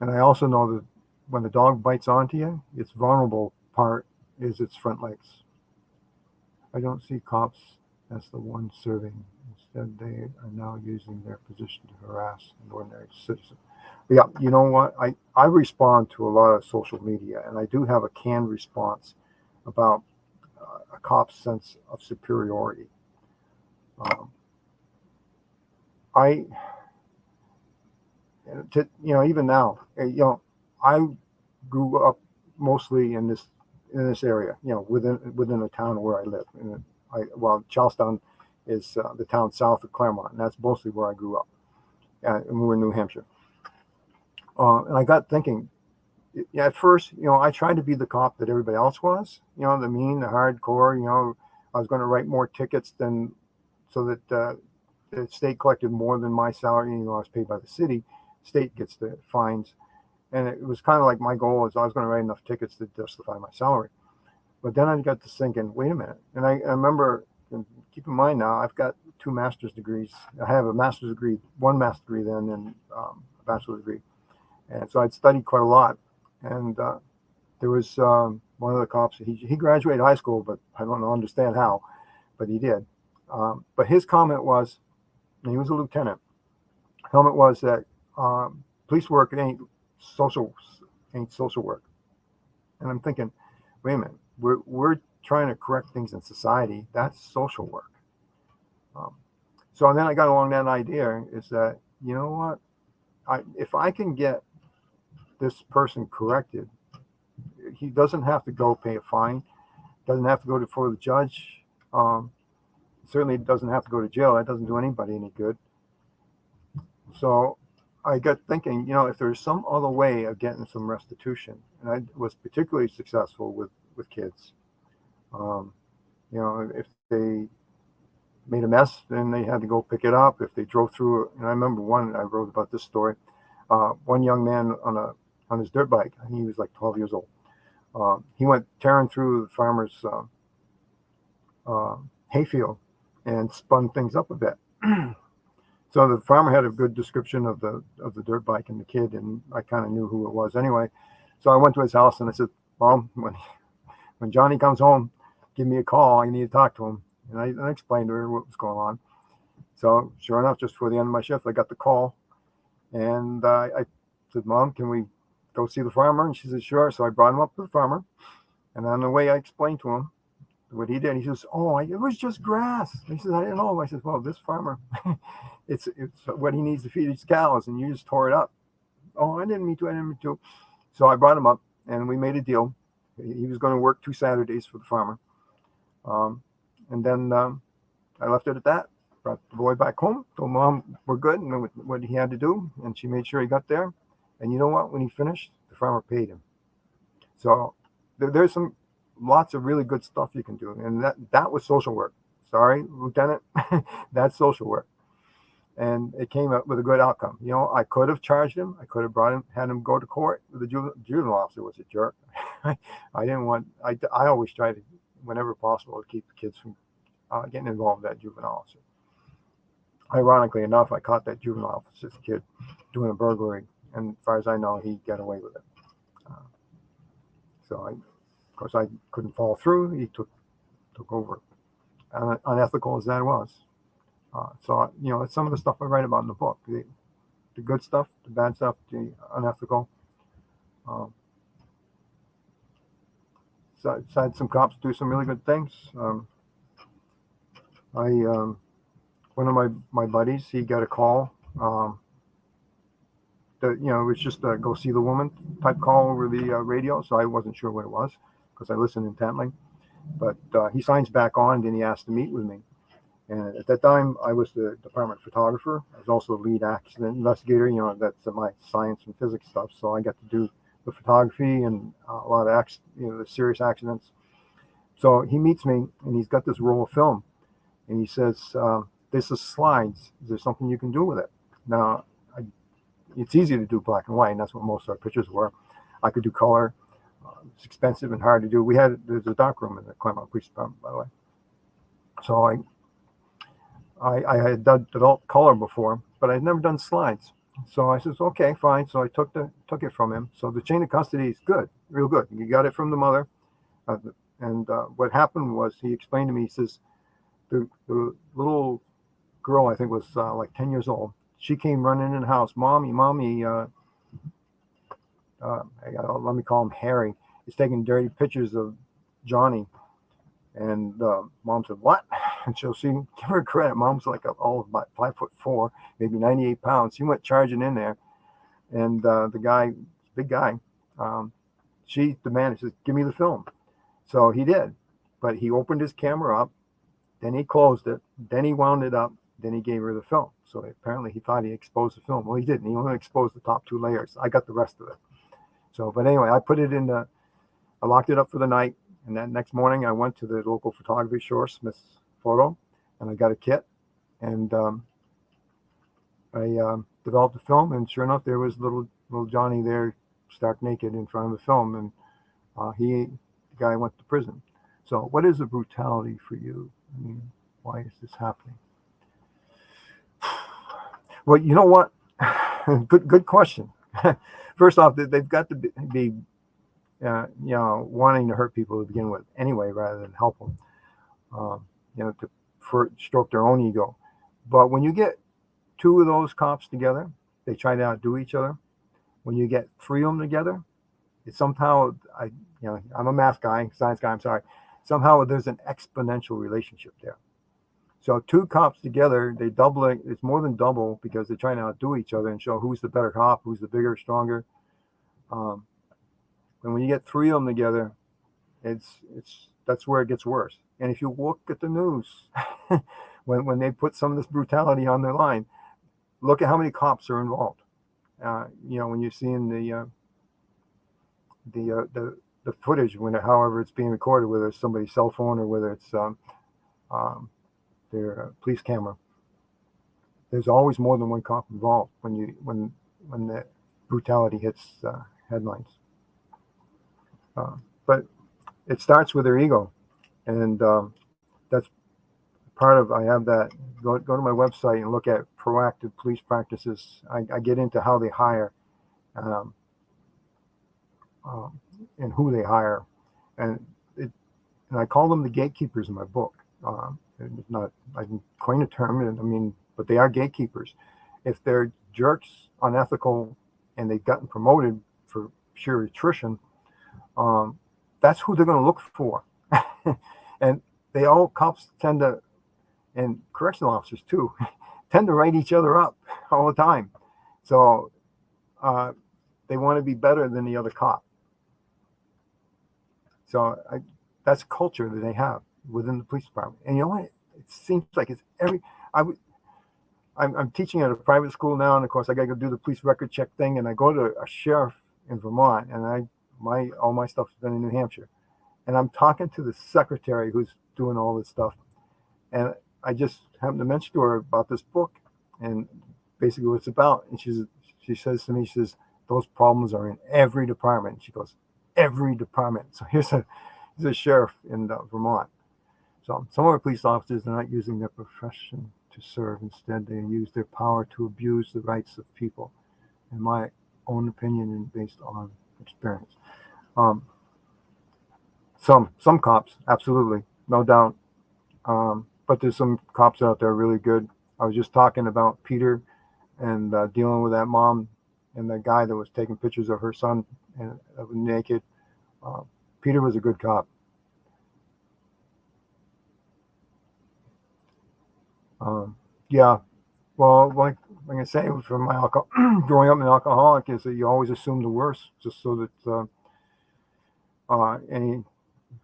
And I also know that when the dog bites onto you, its vulnerable part is its front legs. I don't see cops as the ones serving. Instead, they are now using their position to harass an ordinary citizen. But yeah, you know what? I respond to a lot of social media, and I do have a canned response about a cop's sense of superiority. even now, I grew up mostly in this area, within the town where I live. Charlestown is the town south of Claremont, and that's mostly where I grew up. And we were in New Hampshire. And I got thinking, at first, I tried to be the cop that everybody else was, the mean, the hardcore, I was going to write more tickets so that the state collected more than my salary. I was paid by the city. State gets the fines. And it was kind of like my goal is I was going to write enough tickets to justify my salary. But then I got to thinking, wait a minute. And I remember, and keep in mind now, I've got 2 master's degrees. I have a master's degree, 1 master's degree then, and a bachelor's degree. And so I'd studied quite a lot. And there was one of the cops, he graduated high school, but I don't understand how, but he did. But his comment was, and he was a lieutenant, comment was that police work, it ain't social work. And I'm thinking, wait a minute, we're trying to correct things in society. That's social work. So then I got along that idea is that, you know what, if I can get this person corrected, he doesn't have to go pay a fine, doesn't have to go before the judge, certainly doesn't have to go to jail. That doesn't do anybody any good. So I got thinking, if there's some other way of getting some restitution, and I was particularly successful with kids. If they made a mess, then they had to go pick it up. If they drove through, and I remember I wrote about this story. One young man on his dirt bike, and he was like 12 years old. He went tearing through the farmer's hayfield and spun things up a bit. So the farmer had a good description of the dirt bike and the kid, and I kind of knew who it was anyway. So I went to his house and I said, "Mom, when Johnny comes home, give me a call. I need to talk to him." And I explained to her what was going on. So sure enough, just before the end of my shift, I got the call, and I said, "Mom, can we go see the farmer?" And she said, "Sure." So I brought him up to the farmer, and on the way I explained to him what he did. He says, "Oh, it was just grass." He says, "I didn't know." I said, "Well, this farmer, it's what he needs to feed his cows, and you just tore it up." "Oh, I didn't mean to. So I brought him up, and we made a deal. He was going to work 2 Saturdays for the farmer. And then I left it at that. Brought the boy back home, told Mom we're good, and what he had to do, and she made sure he got there. And you know what? When he finished, the farmer paid him. So there's lots of really good stuff you can do, and that was social work. Sorry, Lieutenant, that's social work. And it came up with a good outcome. I could have charged him. I could have had him go to court. The juvenile officer was a jerk. I always try to, whenever possible, to keep the kids from getting involved with that juvenile officer. Ironically enough, I caught that juvenile officer's kid doing a burglary, and as far as I know, he got away with it. Of course, I couldn't follow through. He took over, unethical as that was. So it's some of the stuff I write about in the book: the good stuff, the bad stuff, the unethical. So I had some cops do some really good things. One of my buddies, he got a call. It was just a go see the woman type call over the radio. So I wasn't sure what it was because I listened intently. But he signs back on, and he asked to meet with me. And at that time, I was the department photographer. I was also the lead accident investigator. That's my science and physics stuff. So I got to do the photography and a lot of the serious accidents. So he meets me, and he's got this roll of film, and he says, "This is slides. Is there something you can do with it?" Now, it's easy to do black and white, and that's what most of our pictures were. I could do color. It's expensive and hard to do. There's a dark room in the Claremont Police Department, by the way. So I had done developed color before, but I'd never done slides. So I says, "Okay, fine." So I took it from him. So the chain of custody is good, real good. You got it from the mother. And what happened was he explained to me, he says, the little girl, I think was like 10 years old. She came running in the house. Mommy, let me call him Harry. He's taking dirty pictures of Johnny. And Mom said, "What?" And she'll give her credit. Mom's like all of about 5'4", maybe 98 pounds. She went charging in there. And the guy, big guy, she demanded, says, "Give me the film." So he did, but he opened his camera up, then he closed it, then he wound it up, then he gave her the film. So apparently he thought he exposed the film. Well, he didn't. He only exposed the top 2 layers. I got the rest of it. So, but anyway, I put it in I locked it up for the night. And that next morning I went to the local photography store, Smith's Photo, and I got a kit. And I developed a film. And sure enough, there was little Johnny there, stark naked in front of the film. And the guy went to prison. So what is the brutality for you? I mean, why is this happening? Well, you know what? Good question. First off, they've got to be wanting to hurt people to begin with anyway, rather than help them, to stroke their own ego. But when you get 2 of those cops together, they try to outdo each other. When you get 3 of them together, it's somehow, I'm a math guy, science guy, I'm sorry. Somehow there's an exponential relationship there. So 2 cops together, they double it. It's more than double because they're trying to outdo each other and show who's the better cop, who's the bigger, stronger. And when you get 3 of them together, that's where it gets worse. And if you look at the news, when they put some of this brutality on their line, look at how many cops are involved. When you're seeing the footage, however it's being recorded, whether it's somebody's cell phone or whether it's their police camera, there's always more than 1 cop involved when the brutality hits headlines. But it starts with their ego, and that's part of. I have that. Go to my website and look at proactive police practices. I get into how they hire, and who they hire, and I call them the gatekeepers in my book. It's not, I can coin a term, but they are gatekeepers. If they're jerks, unethical, and they've gotten promoted for sheer attrition, that's who they're going to look for. And cops tend to, and correctional officers too, tend to write each other up all the time. So they want to be better than the other cop. So that's culture that they have within the police department. And you know what? It seems like it's I'm teaching at a private school now, and of course I got to go do the police record check thing. And I go to a sheriff in Vermont, and all my stuff's been in New Hampshire, and I'm talking to the secretary who's doing all this stuff, and I just happened to mention to her about this book and basically what it's about. And she says to me, she says, "Those problems are in every department." And she goes, "Every department." So here's a sheriff in Vermont. So some of our police officers are not using their profession to serve. Instead, they use their power to abuse the rights of people. In my own opinion and based on experience. Some cops, absolutely, no doubt. But there's some cops out there really good. I was just talking about Peter and dealing with that mom and the guy that was taking pictures of her son and naked. Peter was a good cop. Yeah, well, like I say, from my growing up an alcoholic, is that you always assume the worst, just so that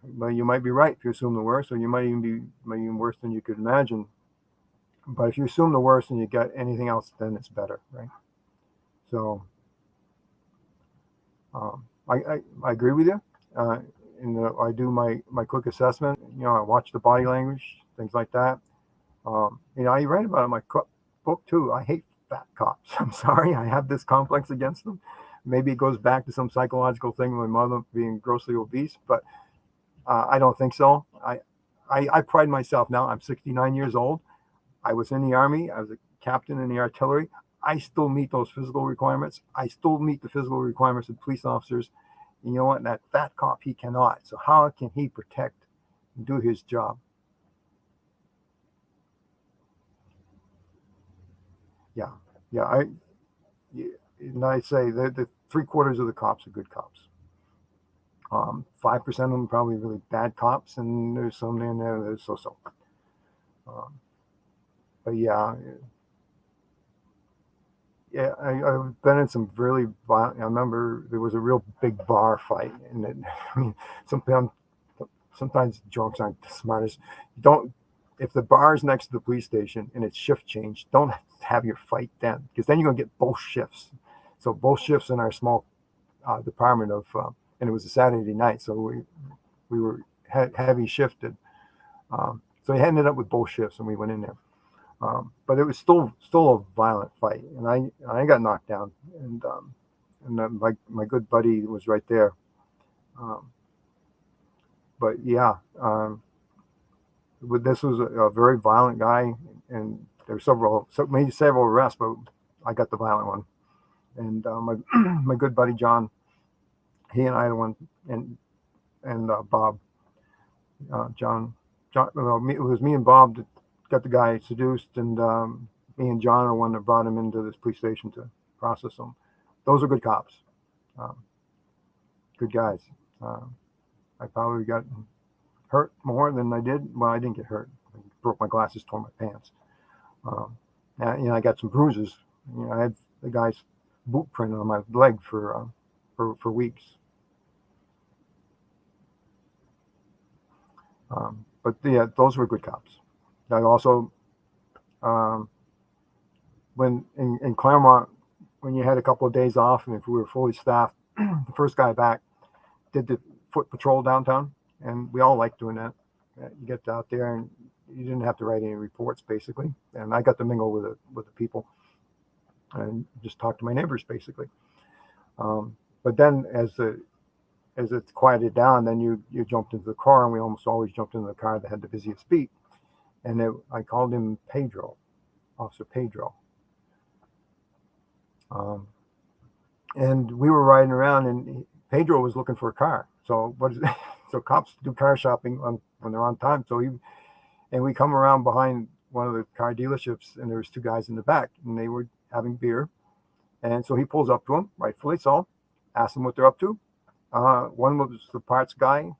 but you might be right if you assume the worst, or you might even be worse than you could imagine. But if you assume the worst and you got anything else, then it's better, right? So I agree with you. I do my quick assessment. I watch the body language, things like that. I write about it in my book too. I hate fat cops. I'm sorry, I have this complex against them. Maybe it goes back to some psychological thing with my mother being grossly obese, but I don't think so. I pride myself now. I'm 69 years old. I was in the Army. I was a captain in the artillery. I still meet those physical requirements. I still meet the physical requirements of police officers. You know what? And that fat cop, he cannot. So how can he protect and do his job? Yeah. And I say the 3/4 of the cops are good cops. 5% of them are probably really bad cops, and there's some in there that are so-so. But yeah, Yeah, I've been in some really violent. I remember there was a real big bar fight, and I mean, sometimes drunks aren't the smartest. Don't If the bar is next to the police station and it's shift change, don't have your fight then, because then you're gonna get both shifts. So both shifts in our small department of, and it was a Saturday night, so we were heavy shifted. So we ended up with both shifts, and we went in there. But it was still a violent fight, and I got knocked down, and my good buddy was right there. Um, but yeah, this was a very violent guy, and there were maybe several arrests, but I got the violent one. And my my good buddy John, he and I went, and Bob, John, well, it was me and Bob that got the guy seduced, and me and John are one that brought him into this police station to process him. Those are good cops, um, good guys. I probably got hurt more than I did. Well, I didn't get hurt. I broke my glasses, tore my pants. And, I got some bruises. I had the guy's boot print on my leg for weeks. But yeah, those were good cops. I also, when in Claremont, when you had a couple of days off, and if we were fully staffed, the first guy back did the foot patrol downtown, and we all liked doing that. You get out there, and you didn't have to write any reports, basically. And I got to mingle with the people and just talk to my neighbors, basically. But then as it quieted down, then you jumped into the car, and we almost always jumped into the car that had the busiest beat. And I called him Pedro, Officer Pedro. And we were riding around, and Pedro was looking for a car. So so cops do car shopping when they're on time. And we come around behind one of the car dealerships, and there was two guys in the back, and they were having beer. And so he pulls up to them, rightfully so, asks them what they're up to. One was the parts guy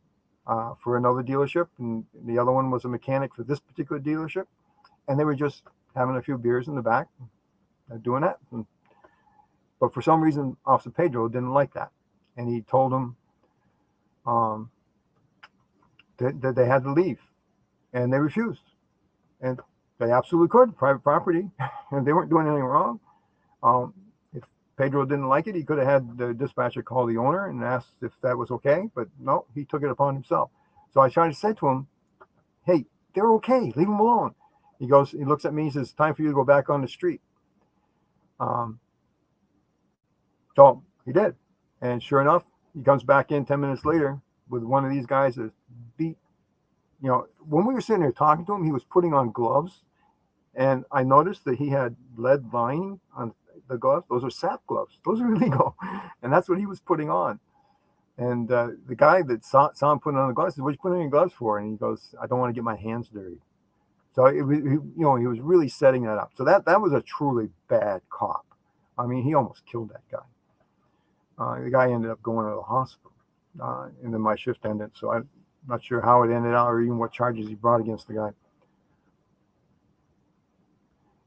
for another dealership, and the other one was a mechanic for this particular dealership. And they were just having a few beers in the back, doing that. But for some reason, Officer Pedro didn't like that. And he told them that they had to leave. And they refused. And they absolutely could, private property. And they weren't doing anything wrong. If Pedro didn't like it, he could have had the dispatcher call the owner and asked if that was okay. But no, he took it upon himself. So I tried to say to him, hey, they're okay. Leave them alone. He looks at me, he says, time for you to go back on the street. So he did. And sure enough, he comes back in 10 minutes later with one of these guys that beat. When we were sitting there talking to him, he was putting on gloves. And I noticed that he had lead lining on the gloves. Those are SAP gloves. Those are illegal. And that's what he was putting on. And the guy that saw him putting on the gloves said, what are you putting on your gloves for? And he goes, I don't want to get my hands dirty. So he was really setting that up. So that was a truly bad cop. I mean, he almost killed that guy. The guy ended up going to the hospital, and then my shift ended. So I'm not sure how it ended out, or even what charges he brought against the guy.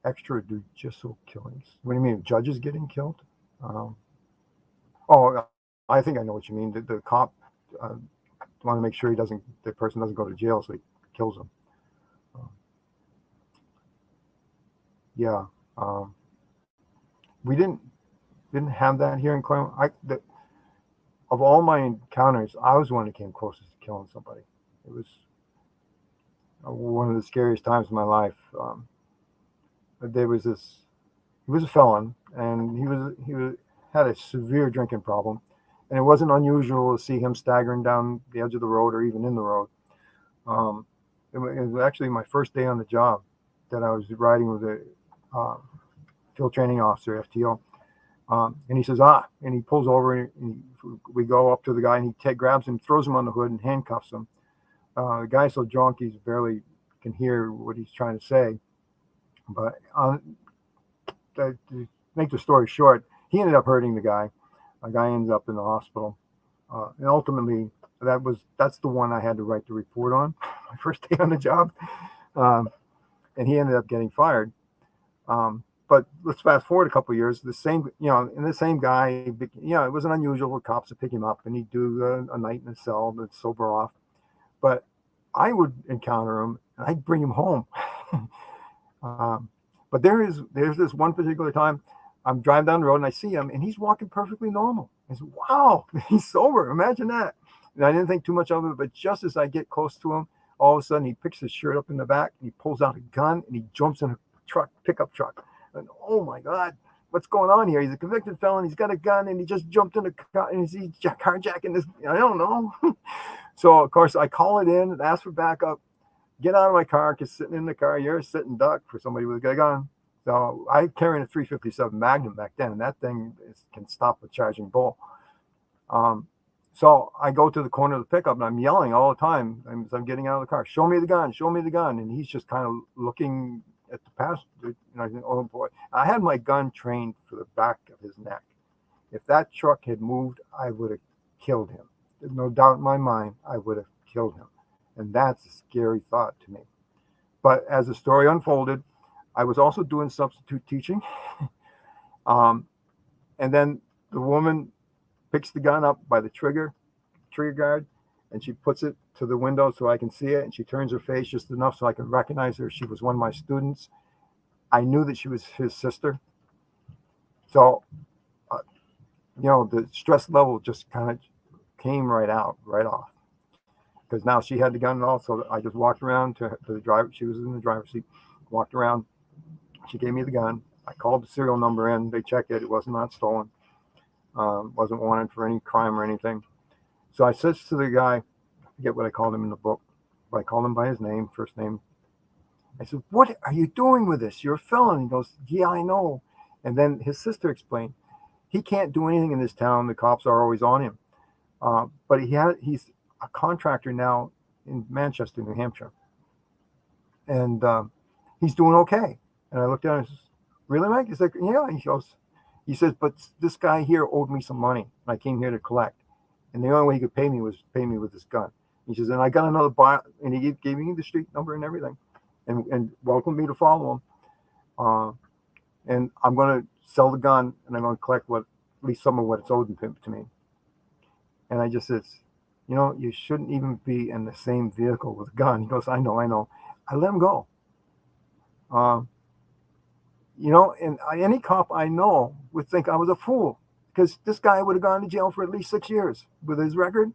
Extrajudicial killings. What do you mean, judges getting killed? I think I know what you mean. The cop want to make sure the person doesn't go to jail, so he kills him. Yeah, we didn't have that here in Claremont. Of all my encounters, I was the one that came closest to killing somebody. It was one of the scariest times of my life. There was this. He was a felon, and he had a severe drinking problem, and it wasn't unusual to see him staggering down the edge of the road or even in the road. It was actually my first day on the job that I was riding with a field training officer, FTO. And he says, and he pulls over, and we go up to the guy, and he grabs him, throws him on the hood, and handcuffs him. The guy's so drunk, he barely can hear what he's trying to say. But to make the story short, he ended up hurting the guy. The guy ends up in the hospital. And ultimately, that's the one I had to write the report on, my first day on the job. And he ended up getting fired. But but let's fast forward a couple of years. The same, and the same guy, it wasn't unusual for cops to pick him up and he'd do a night in a cell and sober off. But I would encounter him and I'd bring him home. But there's this one particular time I'm driving down the road and I see him and he's walking perfectly normal. I said, wow, he's sober. Imagine that. And I didn't think too much of it, but just as I get close to him, all of a sudden he picks his shirt up in the back and he pulls out a gun and he jumps in a pickup truck. And oh my God, what's going on here? He's a convicted felon. He's got a gun and he just jumped in a car and he's carjacking this. I don't know. So of course I call it in and ask for backup. Get out of my car, because sitting in the car, you're a sitting duck for somebody with a gun. So I carried a 357 Magnum back then, and that thing can stop a charging bull. So I go to the corner of the pickup, and I'm yelling all the time as I'm getting out of the car, show me the gun, show me the gun. And he's just kind of looking at the passenger. I think, oh boy. I had my gun trained for the back of his neck. If that truck had moved, I would have killed him. There's no doubt in my mind, I would have killed him. And that's a scary thought to me. But as the story unfolded, I was also doing substitute teaching. And then the woman picks the gun up by the trigger guard, and she puts it to the window so I can see it. And she turns her face just enough so I can recognize her. She was one of my students. I knew that she was his sister. So, the stress level just kind of came right off. Because now she had the gun and all, so I just walked around to the driver. She was in the driver's seat. Walked around. She gave me the gun. I called the serial number in. They checked it. It was not stolen. Wasn't wanted for any crime or anything. So I said to the guy, I forget what I called him in the book, but I called him by his name, first name. I said, what are you doing with this? You're a felon. He goes, yeah, I know. And then his sister explained, he can't do anything in this town. The cops are always on him. But he's a contractor now in Manchester, New Hampshire. And he's doing okay. And I looked at him and says, really, Mike? He's like, yeah. He says, but this guy here owed me some money. I came here to collect. And the only way he could pay me was pay me with this gun. He says, and I got another buy, and he gave me the street number and everything, and welcomed me to follow him. And I'm going to sell the gun, and I'm going to collect at least some of what it's owed to me. And I just says, you shouldn't even be in the same vehicle with a gun. He goes, I know. I let him go. And any cop I know would think I was a fool, because this guy would have gone to jail for at least 6 years with his record.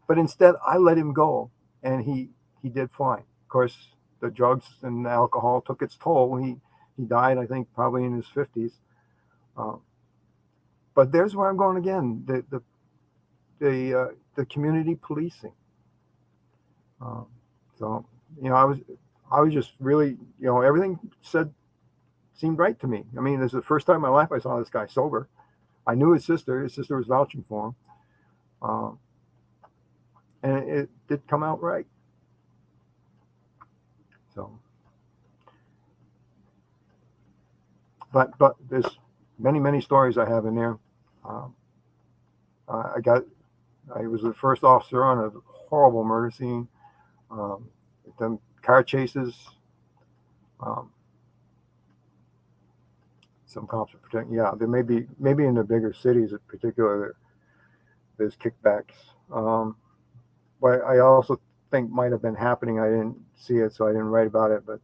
But instead, I let him go, and he did fine. Of course, the drugs and the alcohol took its toll. He died, I think, probably in his 50s. But there's where I'm going again. The community policing. So I was just really, everything seemed right to me. I mean, this is the first time in my life I saw this guy sober. I knew his sister. His sister was vouching for him, and it did come out right. So, but there's many stories I have in there. I was the first officer on a horrible murder scene. Them car chases. Some cops are protecting. Yeah, there maybe in the bigger cities in particular, there's kickbacks. But I also think might have been happening. I didn't see it, so I didn't write about it. But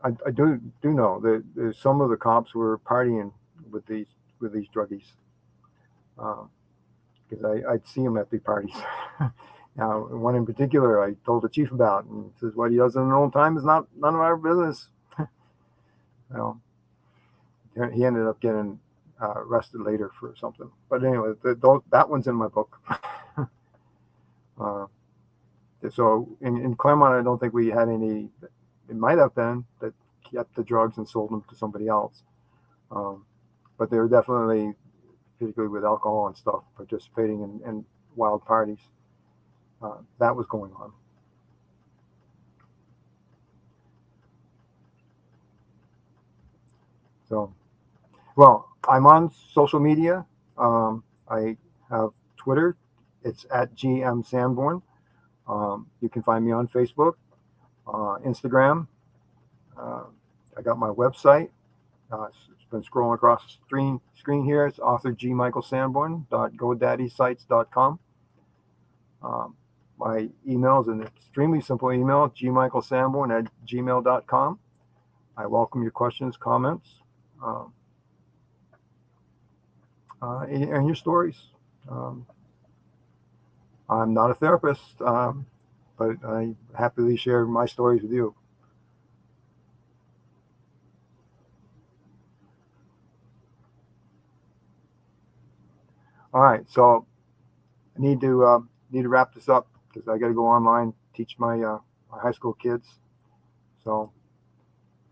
I do know that there's some of the cops were partying with these druggies, because I'd see them at the parties. Now, one in particular, I told the chief about, and he says, "What he does in his own time is none of our business." He ended up getting arrested later for something. But anyway, that one's in my book. So in Claremont, I don't think we had any. It might have been that kept the drugs and sold them to somebody else. But they were definitely, particularly with alcohol and stuff, participating in wild parties. That was going on. So, well, I'm on social media. I have Twitter. It's at GM SANBORN. You can find me on Facebook, Instagram, I got my website. It's been scrolling across the screen here. It's authorgmichaelsanborn.godaddysite.com. My email is an extremely simple email, gmichaelsanborn@gmail.com. I welcome your questions, comments, and your stories. I'm not a therapist, but I happily share my stories with you. All right, so I need to wrap this up because I got to go online, teach my high school kids. So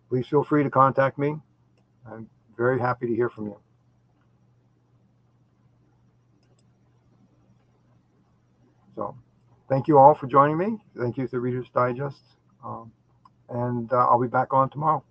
please feel free to contact me. I'm very happy to hear from you. So thank you all for joining me. Thank you to Reader's Digest. And I'll be back on tomorrow.